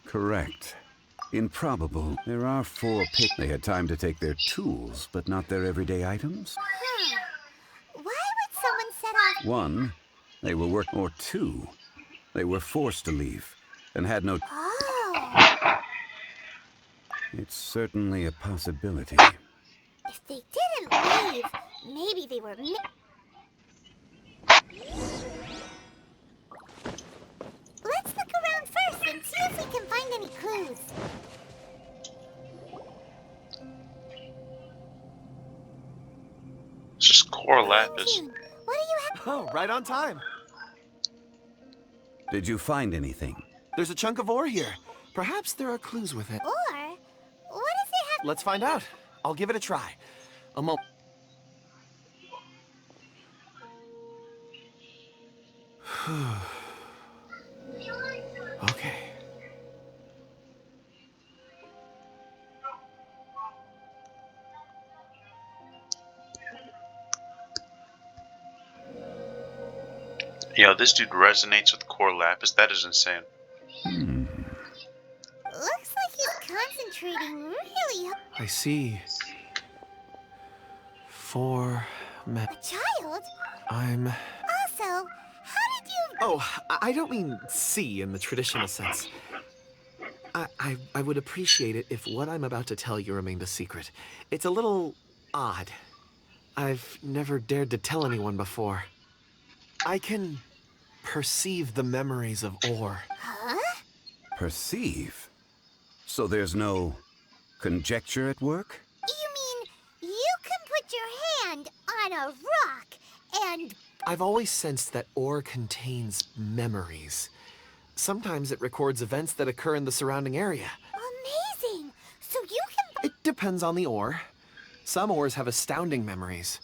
Correct. Improbable. There are 4 pick. They had time to take their tools, but not their everyday items. Why would someone set off? 1, they were work, or 2, they were forced to leave and had no. Oh, It's certainly a possibility. if they didn't leave, maybe they were. Let's look around first and see if we can find any clues. It's just core lapis. June, what do you have? Oh, right on time. Did you find anything? There's a chunk of ore here. Perhaps there are clues with it. Or what does it have? Let's find out. I'll give it a try. A moment. Okay. Yo, this dude resonates with core lapis. That is insane. Looks like he's concentrating really hard. I see. 4 men. A child? I'm. Also, how did you? Oh, I don't mean see in the traditional sense. I would appreciate it if what I'm about to tell you remained a secret. It's a little odd. I've never dared to tell anyone before. I can perceive the memories of ore. Huh? Perceive? So there's no conjecture at work? You mean you can put your hand on a rock and? I've always sensed that ore contains memories. Sometimes it records events that occur in the surrounding area. Amazing! So you can. It depends on the ore. Some ores have astounding memories.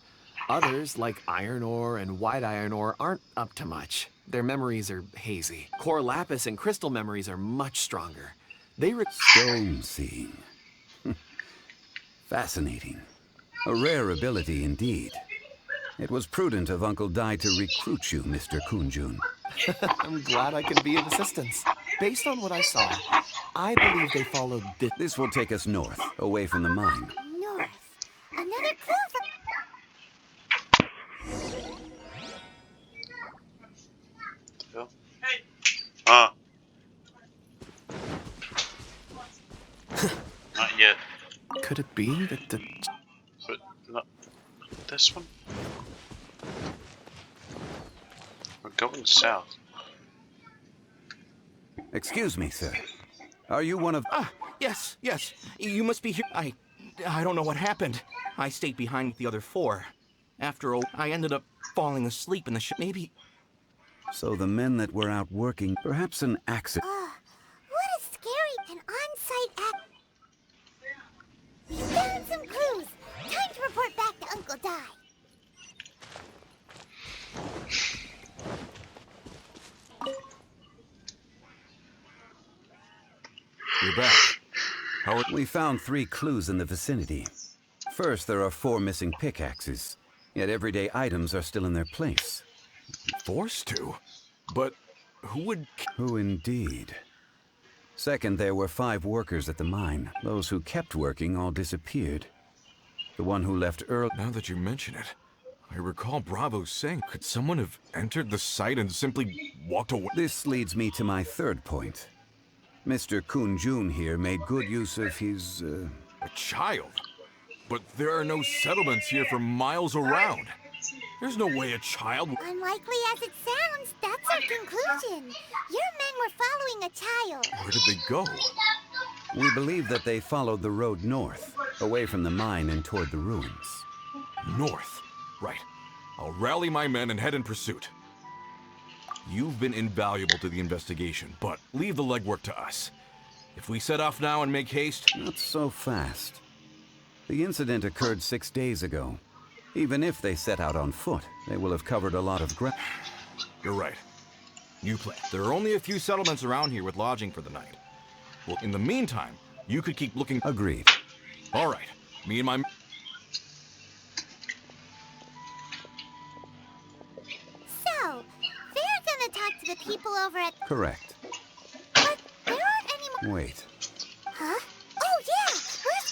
Others, like iron ore and white iron ore, aren't up to much. Their memories are hazy. Core lapis and crystal memories are much stronger. They Stone seeing. Fascinating. A rare ability indeed. It was prudent of Uncle Dai to recruit you, Mr. Kunjun. I'm glad I can be of assistance. Based on what I saw, I believe they followed this. This will take us north, away from the mine. North. Another clue for. Not yet. Could it be that the... But not this one? We're going south. Excuse me, sir. Are you one of... Ah, yes. You must be here. I don't know what happened. I stayed behind with the other 4. After all, I ended up falling asleep in the maybe... So the men that were out working, perhaps an accident... What a scary and on-site act. We found some clues. Time to report back to Uncle Dai. You're back. We found 3 clues in the vicinity. First, there are 4 missing pickaxes, yet everyday items are still in their place. Forced to? But who would... Who indeed? Second, there were 5 workers at the mine. Those who kept working all disappeared. The one who left early... Now that you mention it, I recall Bravo saying, could someone have entered the site and simply walked away? This leads me to my 3rd point. Mr. Kunjun here made good use of his, A child? But there are no settlements here for miles around. There's no way a child... Unlikely as it sounds, that's our conclusion. Your men were following a child. Where did they go? We believe that they followed the road north, away from the mine and toward the ruins. North. Right. I'll rally my men and head in pursuit. You've been invaluable to the investigation, but leave the legwork to us. If we set off now and make haste... Not so fast. The incident occurred 6 days ago. Even if they set out on foot, they will have covered a lot of ground. You're right. New plan. There are only a few settlements around here with lodging for the night. Well, in the meantime, you could keep looking... Agreed. All right. Me and my... So, they're gonna talk to the people over at... Correct. Wait. Huh? Oh yeah! Where's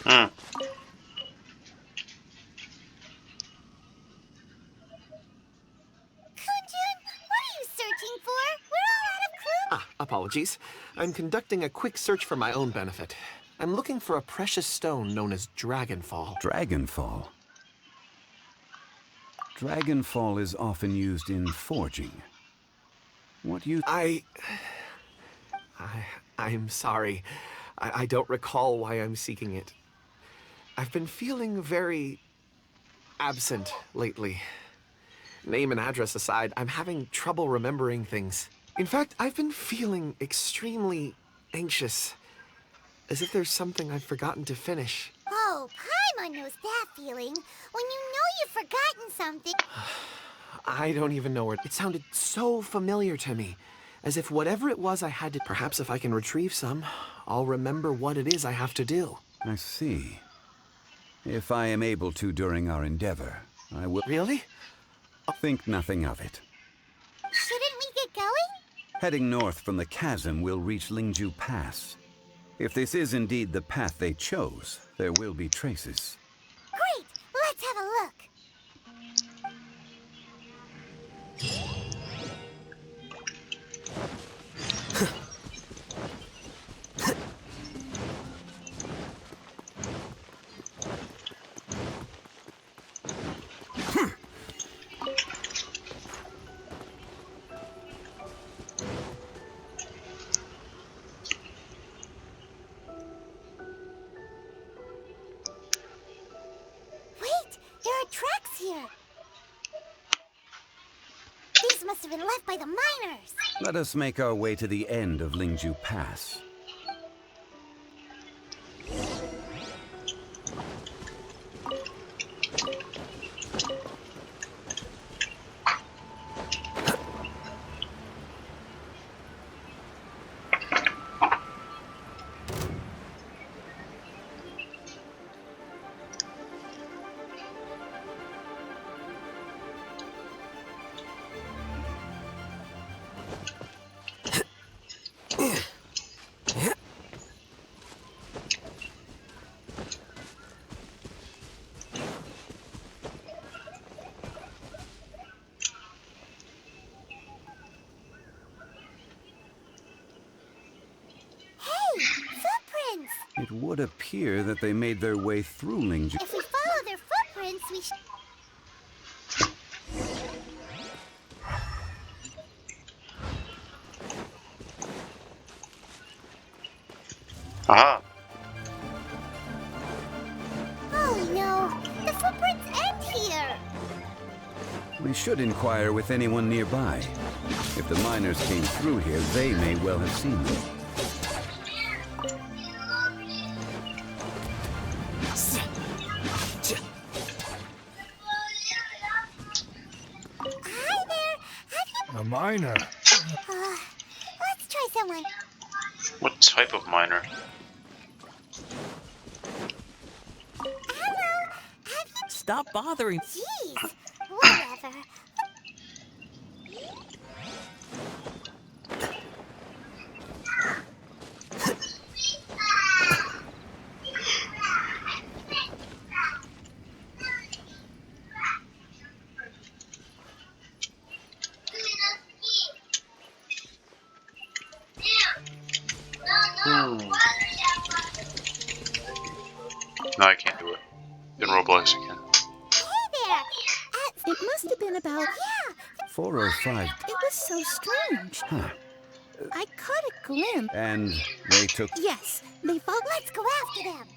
Hmm. Kunjun, what are you searching for? We're all out of clues. Ah, apologies. I'm conducting a quick search for my own benefit. I'm looking for a precious stone known as Dragonfall. Dragonfall. Dragonfall is often used in forging. What you... I'm sorry. I don't recall why I'm seeking it. I've been feeling very absent lately. Name and address aside, I'm having trouble remembering things. In fact, I've been feeling extremely anxious, as if there's something I've forgotten to finish. Oh, Paimon knows that feeling. When you know you've forgotten something. I don't even know where. It sounded so familiar to me, as if whatever it was I had to. Perhaps if I can retrieve some, I'll remember what it is I have to do. I see. If I am able to during our endeavor, I will... Really? Think nothing of it. Shouldn't we get going? Heading north from the chasm, we'll reach Lingju Pass. If this is indeed the path they chose, there will be traces. Great! Let's have a look. Wait! There are tracks here! These must have been left by the miners! Let us make our way to the end of Lingju Pass. Footprints! It would appear that they made their way through Lingju. If we follow their footprints, we should... Aha. Oh no! The footprints end here! We should inquire with anyone nearby. If the miners came through here, they may well have seen them. Hi there! Have you... A miner. Let's try someone. What type of miner? Hello! Have you... Stop bothering. Jeez! Whatever. No, I can't do it. In Roblox again. Hey there! It must have been about. Yeah! 405. It was so strange. Huh. I caught a glimpse. And they took... Yes, they followed. Let's go after them!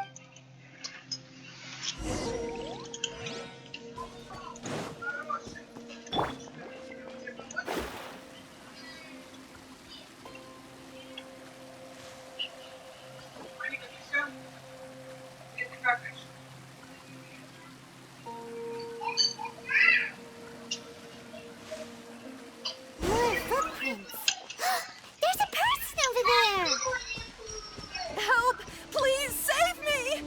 More footprints! There's a person over there! Help! Please save me!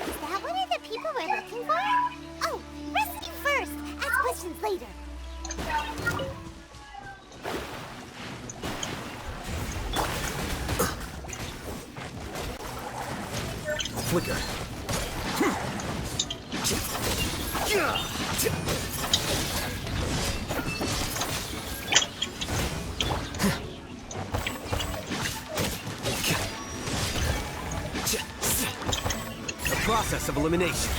Is that one of the people flicker. The process of elimination.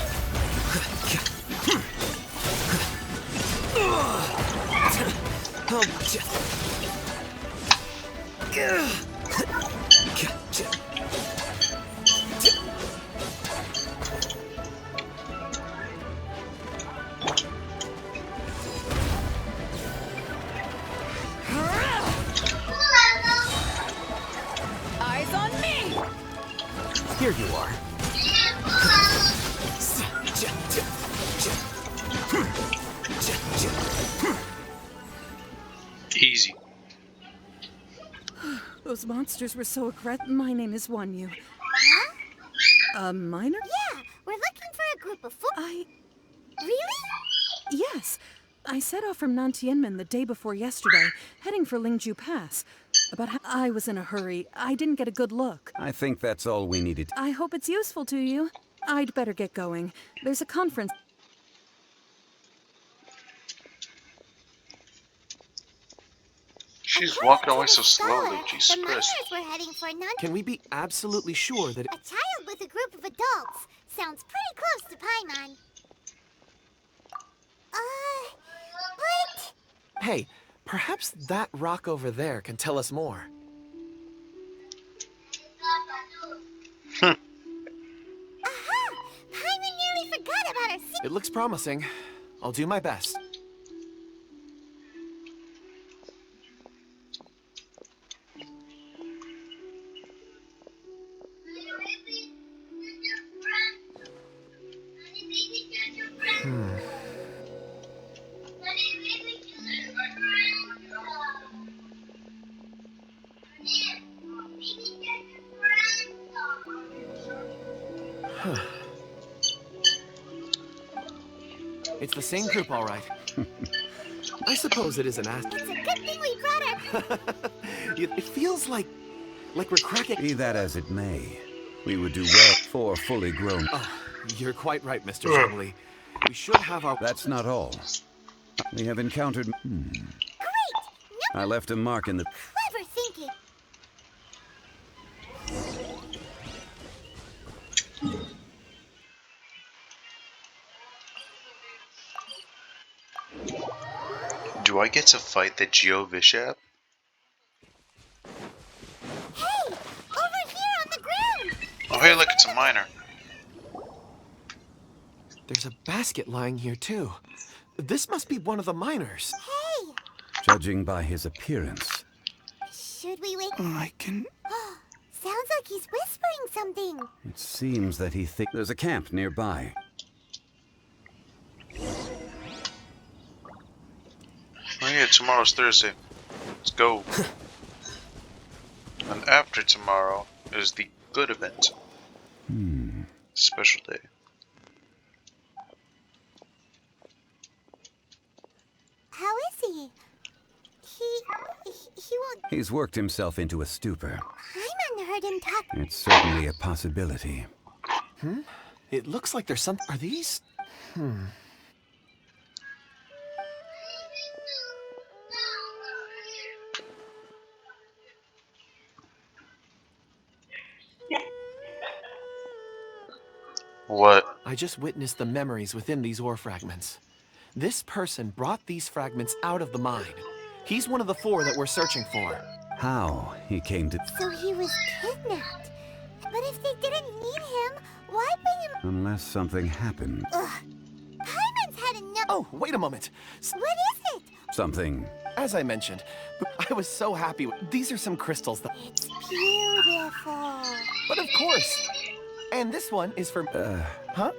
Eyes on me! Here you are. Easy. Those monsters were so aggressive. My name is Wanyu. Huh? A minor? Yeah, we're looking for a group of four. Really? Yes. I set off from Nantianmen the day before yesterday, heading for Lingju Pass. I was in a hurry. I didn't get a good look. I think that's all we needed. I hope it's useful to you. I'd better get going. There's a conference. She's According walking to away the so scholar, slowly, Jesus the Christ. miners were heading for Can we be absolutely sure that a child with a group of adults. Sounds pretty close to Paimon. But... Hey, perhaps that rock over there can tell us more. Aha! Paimon nearly forgot about our secret. It looks promising. I'll do my best. It's the same group, all right. I suppose it is an ass. It's a good thing we brought our... It feels like we're cracking. Be that as it may, we would do well for fully grown. Oh, you're quite right, Mr. Zhongli. We should have our. That's not all. We have encountered... Great! I left a mark in the... Clever thinking. Do I get to fight the Geo Bishop? Hey! Over here on the ground! Oh, hey, look, it's a miner. There's a basket lying here, too. This must be one of the miners. Hey! Judging by his appearance. Should we wait? I can... Sounds like he's whispering something. It seems that he thinks there's a camp nearby. Oh yeah, tomorrow's Thursday. Let's go. And after tomorrow is the good event. Special day. How is he? He won't... He's worked himself into a stupor. Paimon heard him talk. It's certainly a possibility. It looks like there's some. Are these? What? I just witnessed the memories within these ore fragments. This person brought these fragments out of the mine. He's one of the 4 that we're searching for. How he came to... So he was kidnapped. But if they didn't need him, why bring him... Unless something happened. Ugh. Paimon's had enough... Oh, wait a moment. What is it? Something... As I mentioned, I was so happy. These are some crystals that... It's beautiful. But of course. And this one is for... Huh?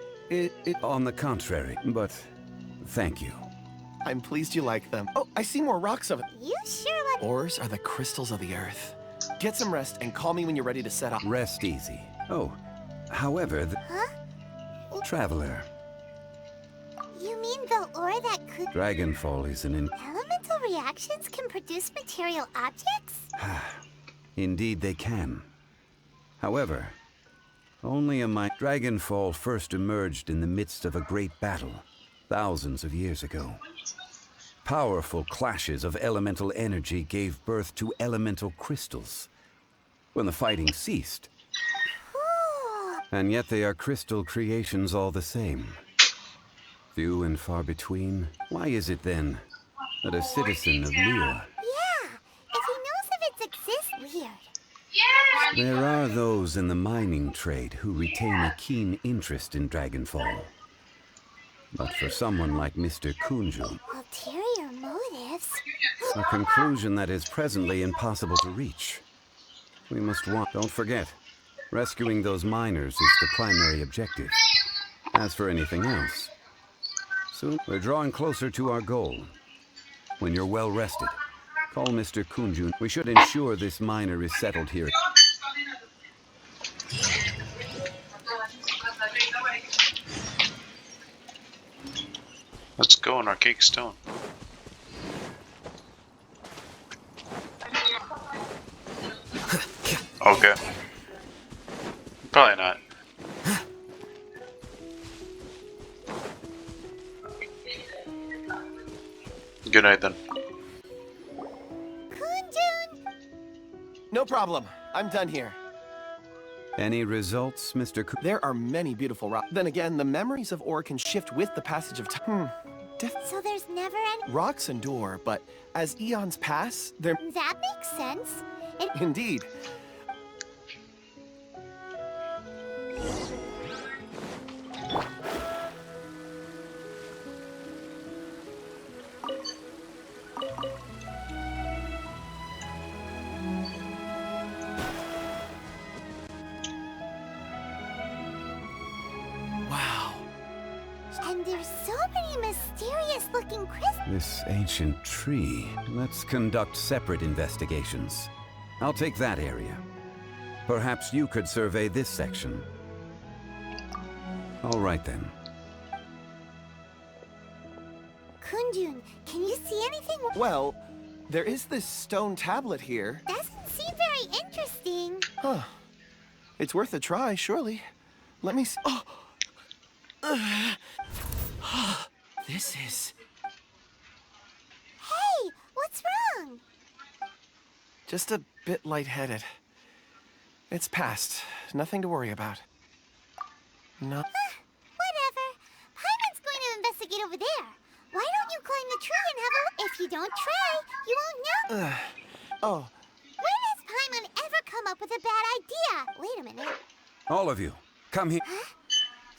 On the contrary, but... Thank you. I'm pleased you like them. Oh, I see more rocks of it. You sure let... Ores are the crystals of the earth. Get some rest and call me when you're ready to set off. Rest easy. Oh, however, the... Huh? Traveler. You mean the ore that could... Dragonfall is an... Elemental reactions can produce material objects? Indeed they can. However, Only a Dragonfall first emerged in the midst of a great battle, thousands of years ago. Powerful clashes of elemental energy gave birth to elemental crystals. When the fighting ceased, and yet they are crystal creations all the same. Few and far between. Why is it then that a citizen of Liyue... Yeah, if he knows of its existence, weird. There are those in the mining trade who retain a keen interest in Dragonfall. But for someone like Mr. Kunju, Ulterior motives? a conclusion that is presently impossible to reach. We must don't forget, rescuing those miners is the primary objective. As for anything else, soon we're drawing closer to our goal. When you're well rested, call Mr. Kunju. We should ensure this miner is settled here. Let's go on Archaic Stone. Okay. Probably not. Good night then. Kunjun! No problem. I'm done here. Any results, Mr. Kunju? There are many beautiful rocks. Then again, the memories of ore can shift with the passage of time. So there's never any... Rocks endure, but as eons pass, they're... That makes sense. Indeed. Wow. And there's so many mysterious-looking crystals. This ancient tree. Let's conduct separate investigations. I'll take that area. Perhaps you could survey this section. All right then. Kunjun, can you see anything? Well, there is this stone tablet here. Doesn't seem very interesting. Huh. It's worth a try, surely. Let me see. Oh! This is... Hey, what's wrong? just a bit lightheaded. It's past. Nothing to worry about. No. Whatever. Paimon's going to investigate over there. Why don't you climb the tree and have a look? If you don't try, you won't know. Oh. When has Paimon ever come up with a bad idea? Wait a minute. All of you, come here. Huh?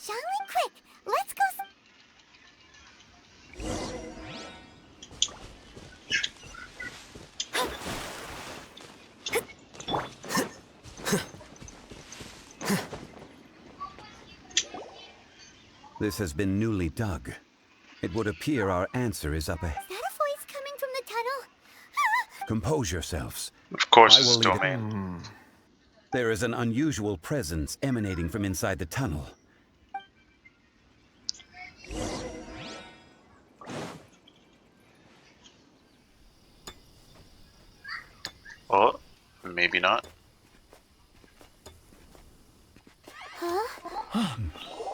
Zhongli, quick! Let's go. This has been newly dug. It would appear our answer is up ahead. Is that a voice coming from the tunnel? Compose yourselves. Of course, I it's will lead it. domain. There is an unusual presence emanating from inside the tunnel. Oh, maybe not. Huh?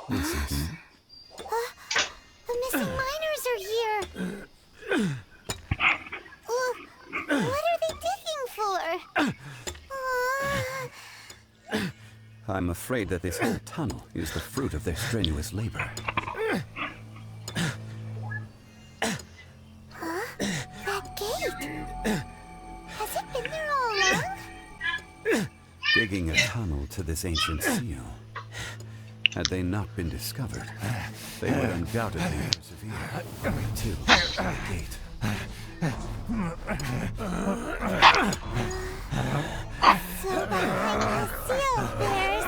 This is... The missing miners are here. What are they digging for? I'm afraid that this whole tunnel is the fruit of their strenuous labor. That gate. Has it been there all along? Digging a tunnel to this ancient seal. Had they not been discovered, they would undoubtedly persevere to the gate. So behind the seal, there's...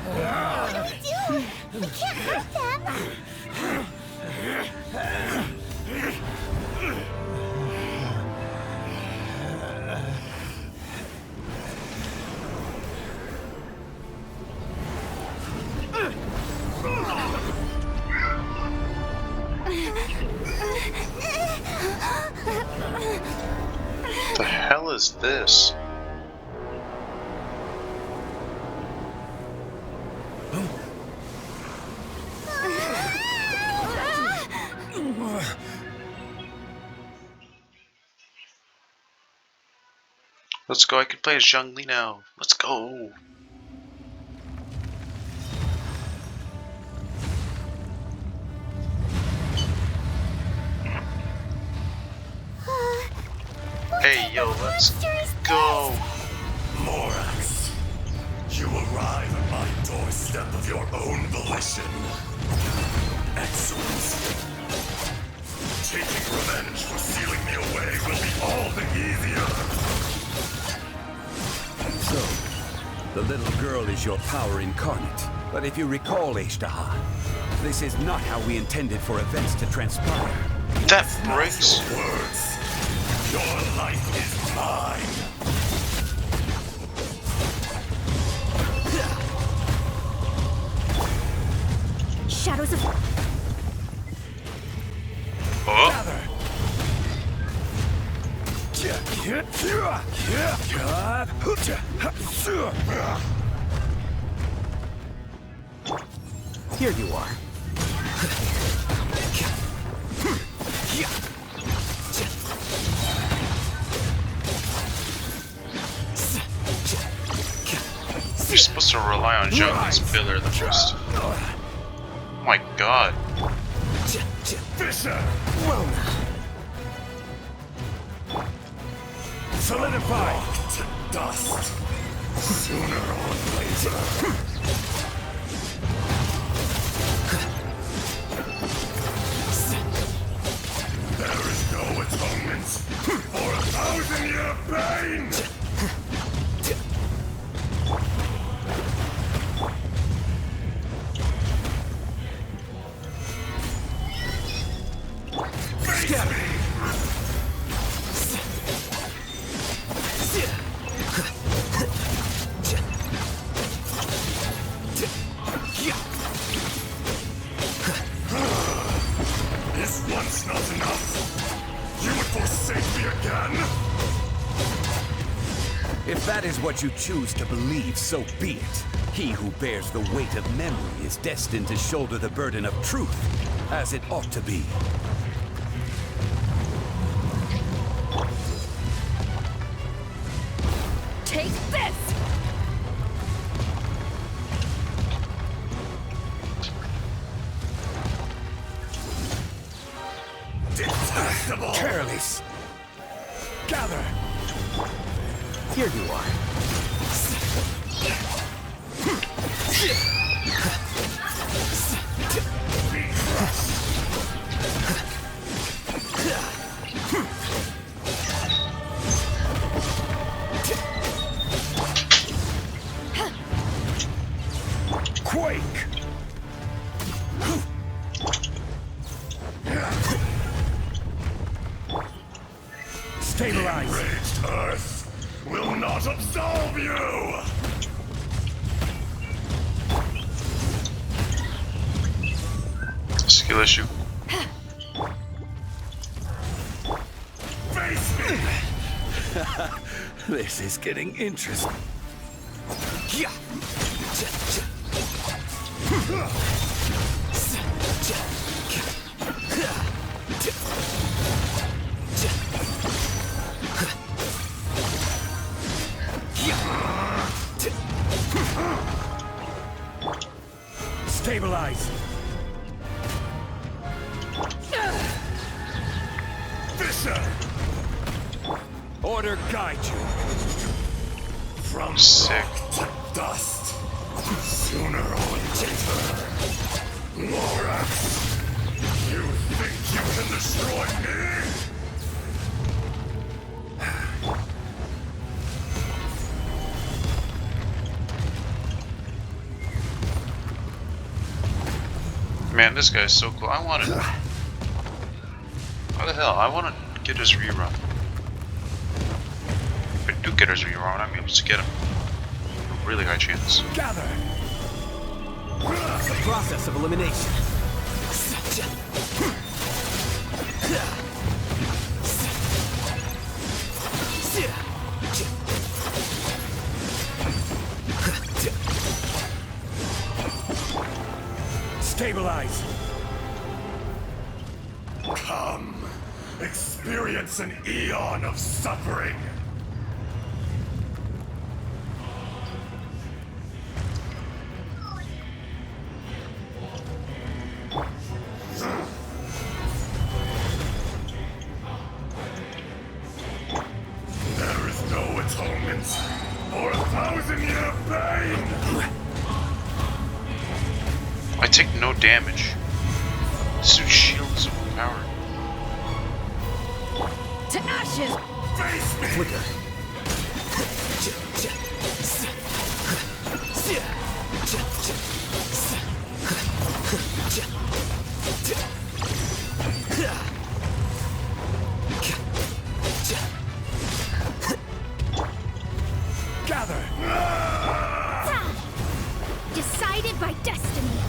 What do we do? We can't hurt them. The hell is this? Let's go, I can play as Zhongli now. Let's go. Hey, yo, let's go. Morax, you arrive at my doorstep of your own volition. Excellent. Taking revenge for sealing me away will be all the easier. So, the little girl is your power incarnate. But if you recall, Ishtaha, this is not how we intended for events to transpire. That breaks. Words. Your life is mine. Shadows of... Oh. Here you are. You're supposed to rely on Zhongli's pillar the most. Oh my god. Fisher! Well now. Solidify to dust. Sooner or later. There is no atonement for 1,000-year pain! Is once not enough? You would forsake me again? If that is what you choose to believe, so be it. He who bears the weight of memory is destined to shoulder the burden of truth, as it ought to be. Take this! Detestable! Careless! Gather! Here you are. Be crushed! Quake! Stabilize! Enraged Earth will not absolve you! Skill issue. Face me! This is getting interesting. Stabilize! Fisher! Order guide you. From Sick. rock to dust. Sooner or later. Morax! You think you can destroy me? Man, this guy's so cool. I want to. What the hell? I want to get his rerun. If I do get his rerun, I'm able to get him. A really high chance. Gather! The process of elimination. Stabilize! Come, experience an eon of suffering! There is no atonement for 1,000-year pain! I take no damage. This dude's shield is overpowered. To ashes! Face me! Flicker. Gather! Decided by destiny.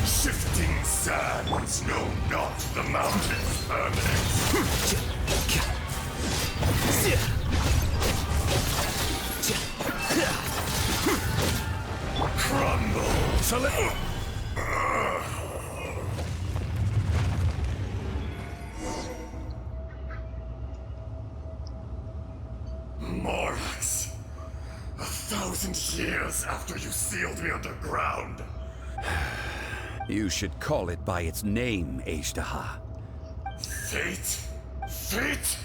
Shifting sands know not the mountain's permanence. Crumble! Morax, 1,000 years after you sealed me underground. You should call it by its name, Ashtaha. Fate? Fate?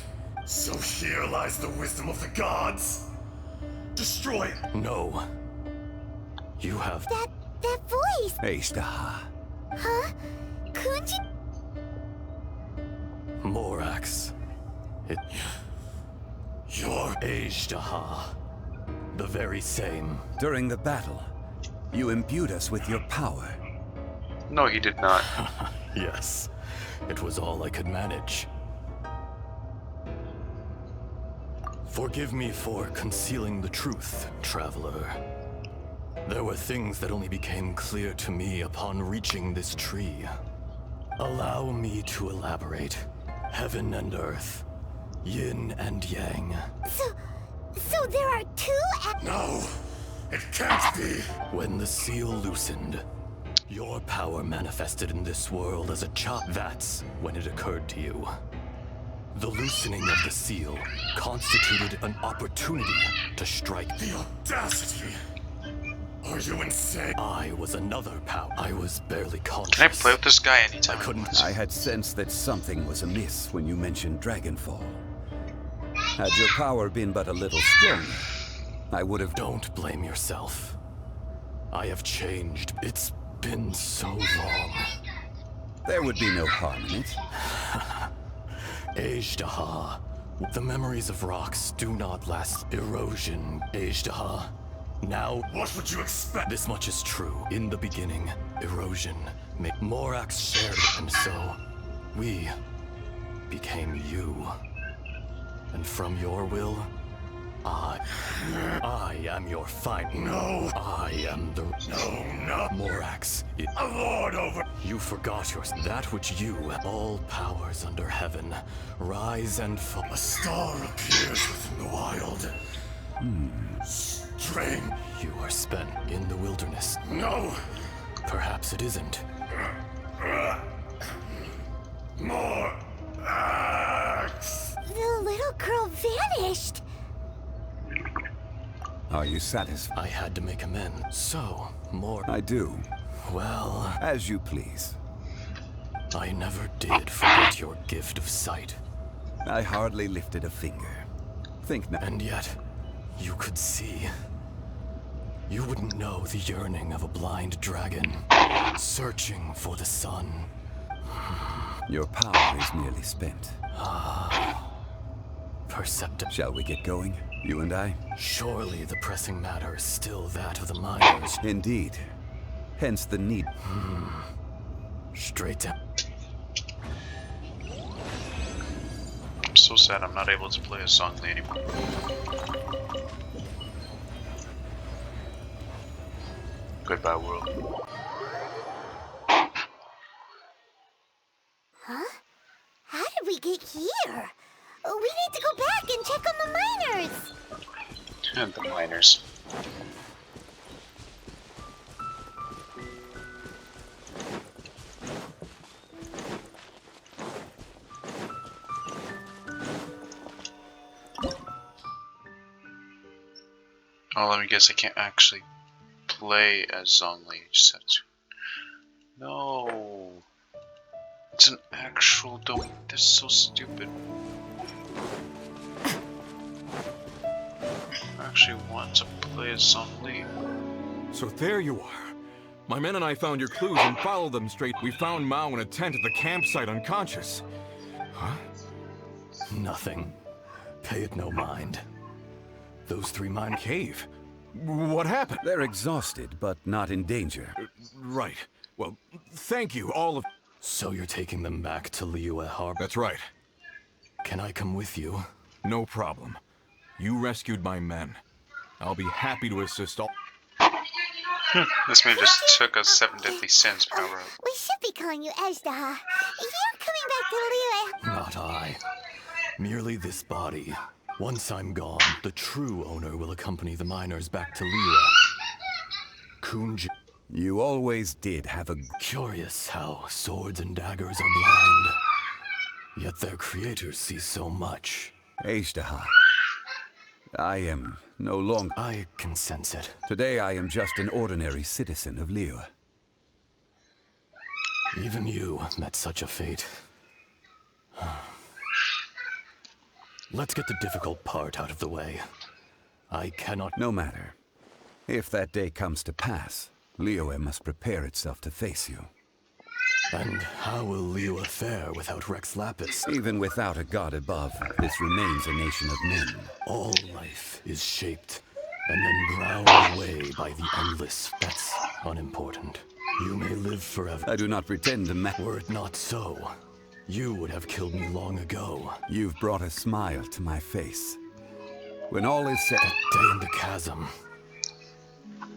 So here lies the wisdom of the gods. Destroy it. No. You have... That voice! Ashtaha. Huh? Kunji? Morax. You're Ashtaha. The very same. During the battle, you imbued us with your power. No, he did not. Yes. It was all I could manage. Forgive me for concealing the truth, traveler. There were things that only became clear to me upon reaching this tree. Allow me to elaborate. Heaven and earth. Yin and yang. So there are two No, it can't be. When the seal loosened, your power manifested in this world as a chop. That's when it occurred to you. The loosening of the seal constituted an opportunity to strike. The audacity. Are you insane? I was another power. I was barely conscious. Can I play with this guy anytime I couldn't- I want? I had sensed that something was amiss when you mentioned Dragonfall. Had your power been but a little stronger, I would have... Don't blame yourself. I have changed. It's been so long. There would be no harm in it. Ashtaha. The memories of rocks do not last. Erosion, Ashtaha. Now, What would you expect? this much is true. In the beginning, erosion made Morax shared it, and so we became you. And from your will, I am your final. No. I am the No. Morax. A lord over. You forgot yours. That which you, all powers under heaven, rise and fall. A star appears within the wild. Strange. You are spent in the wilderness. No. Perhaps it isn't. More axe. The little girl vanished. Are you satisfied? I had to make amends. So, more. I do. Well, As you please. I never did forget your gift of sight. I hardly lifted a finger. Think now. And yet, you could see. You wouldn't know the yearning of a blind dragon, searching for the sun. Your power is nearly spent. Perceptive. Shall we get going, you and I? Surely the pressing matter is still that of the miners. Indeed. Hence the need. Straight down. I'm so sad I'm not able to play as Zhongli anymore. Goodbye, world. Huh? How did we get here? We need to go back and check on the miners. And the miners. Oh, let me guess, I can't actually play as Zhongli. Just have to. No. It's an actual domain. That's so stupid. I actually want to play as Zhongli. So there you are. My men and I found your clues and followed them straight. We found Mao in a tent at the campsite unconscious. Huh? Nothing. Pay it no mind. Those three mine Cave? What happened? They're exhausted, but not in danger. Right. Well, thank you, all of... So you're taking them back to Liyue Harbor? That's right. Can I come with you? No problem. You rescued my men. I'll be happy to assist all... This man just took a 7 deadly sins power up. We should be calling you Ezdaha. You're coming back to Liyue. Not I. Merely this body. Once I'm gone, the true owner will accompany the miners back to Liyue. Kunji. You always did have a... Curious how swords and daggers are blind. Yet their creators see so much. Ezdaha. I am no longer... I can sense it. Today I am just an ordinary citizen of Liyue. Even you met such a fate. Let's get the difficult part out of the way. I cannot... No matter. If that day comes to pass, Liyue must prepare itself to face you. And how will Liyue fare without Rex Lapis? Even without a god above, this remains a nation of men. All life is shaped and then ground away by the endless. That's unimportant. You may live forever. I do not pretend to Were it not so, you would have killed me long ago. You've brought a smile to my face. When all is said... That day in the chasm.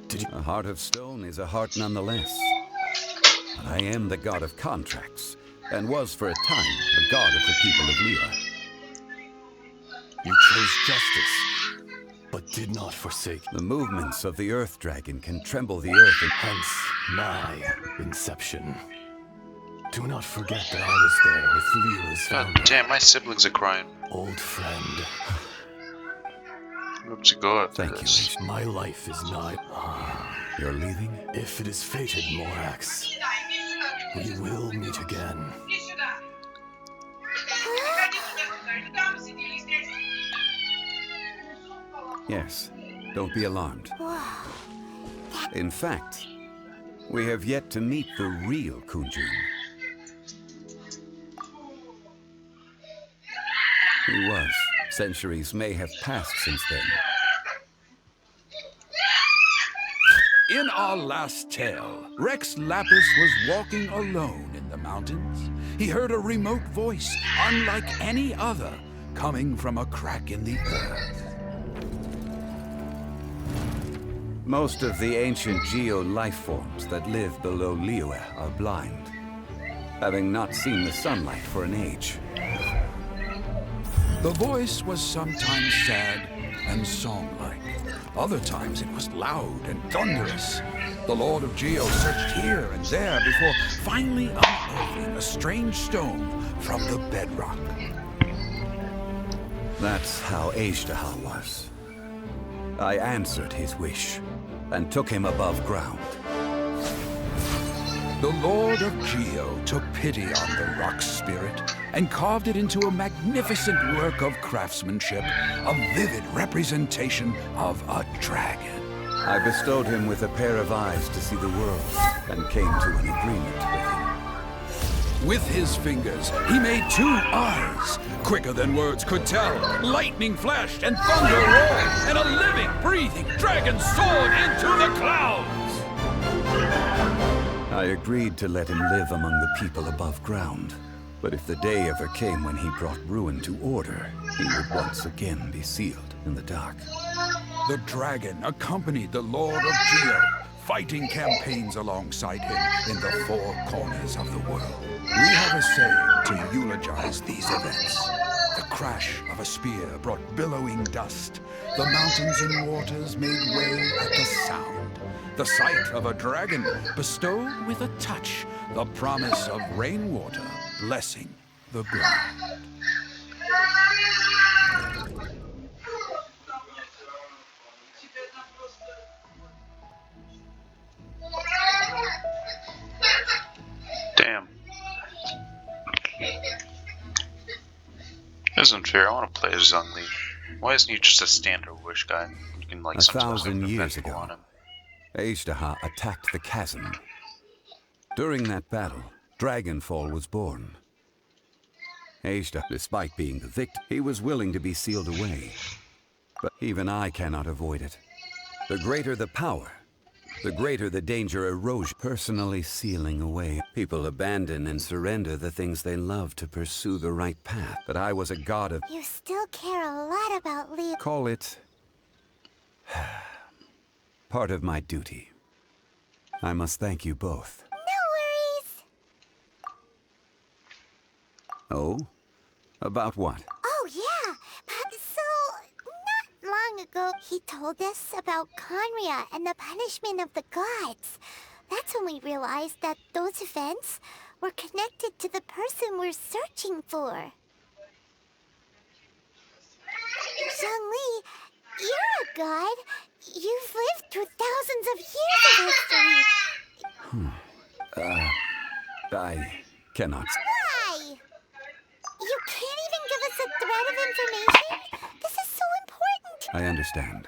Did you... A heart of stone is a heart nonetheless. But I am the god of contracts, and was for a time a god of the people of Liyue. You chose justice, but did not forsake. The movements of the Earth Dragon can tremble the earth and... Hence, my inception. Do not forget that I was there with Liyue's God founder. damn, my siblings are crying. Old friend. I hope to go after Thank you, this. My life is nigh. You're leaving? If it is fated, Morax, we will meet again. Yes. Don't be alarmed. In fact, we have yet to meet the real Kunjun. He was. Centuries may have passed since then. In our last tale, Rex Lapis was walking alone in the mountains. He heard a remote voice, unlike any other, coming from a crack in the earth. Most of the ancient geo-life forms that live below Liyue are blind, having not seen the sunlight for an age. The voice was sometimes sad and song-like. Other times it was loud and thunderous. The Lord of Geo searched here and there before finally unearthing a strange stone from the bedrock. That's how Ezdaha was. I answered his wish and took him above ground. The Lord of Geo took pity on the rock spirit and carved it into a magnificent work of craftsmanship, a vivid representation of a dragon. I bestowed him with a pair of eyes to see the world and came to an agreement with him. With his fingers, he made 2 eyes, quicker than words could tell. Lightning flashed and thunder roared, and a living, breathing dragon soared into the clouds. I agreed to let him live among the people above ground. But if the day ever came when he brought ruin to order, he would once again be sealed in the dark. The dragon accompanied the Lord of Geo, fighting campaigns alongside him in the 4 corners of the world. We have a saying to eulogize these events. The crash of a spear brought billowing dust. The mountains and waters made way at the sound. The sight of a dragon bestowed with a touch the promise of rainwater blessing the ground. This isn't fair. I want to play as Zhongli. Why isn't he just a standard wish guy? You can like sometimes have 1,000 an years eventful ago, on him. Ashtaha attacked the chasm. During that battle, Dragonfall was born. Ashtaha, despite being the victim, he was willing to be sealed away. But even I cannot avoid it. The greater the power, the greater the danger erosion. Personally sealing away. People abandon and surrender the things they love to pursue the right path. But I was a god of... You still care a lot about Leo. Call it... part of my duty. I must thank you both. No worries. Oh? About what? Oh, yeah. So, not long ago, he told us about Conria and the punishment of the gods. That's when we realized that those events were connected to the person we're searching for. Zhongli, you're a god. You've lived through thousands of years of history. I cannot... Why? You can't even give us a thread of information? This is so important. I understand.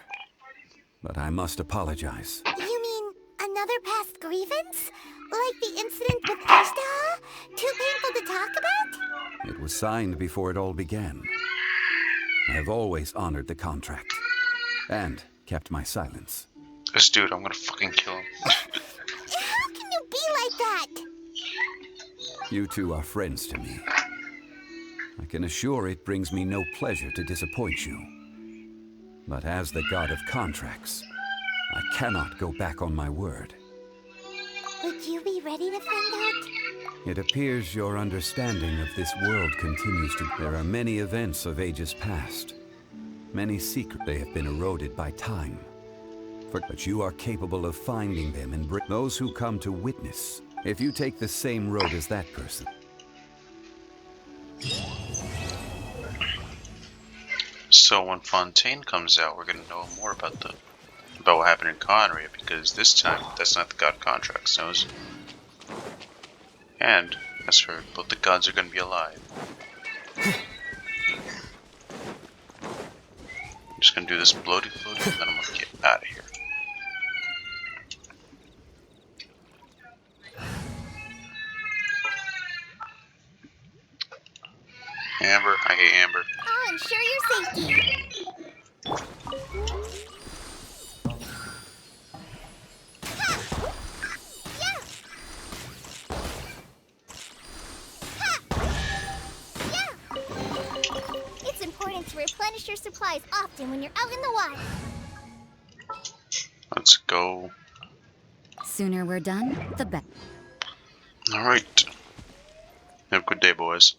But I must apologize. You mean another past grievance? Like the incident with Ashtaha? Too painful to talk about? It was signed before it all began. I have always honored the contract. And kept my silence. This dude, I'm gonna fucking kill him. How can you be like that? You two are friends to me. I can assure it brings me no pleasure to disappoint you. But as the god of contracts, I cannot go back on my word. Would you be ready to find out? It appears your understanding of this world continues to... There are many events of ages past. Many secrets. They have been eroded by time. But you are capable of finding them and bring those who come to witness. If you take the same road as that person... So when Fontaine comes out, we're gonna know more about what happened in Conria, because this time that's not the god contracts knows. And that's for both the gods are gonna be alive. I'm just gonna do this bloaty and then I'm gonna get out of here. Amber, I hate Amber. I'll ensure your safety. It's important to replenish your supplies often when you're out in the water. Let's go. Sooner we're done, the better. Alright. Have a good day, boys.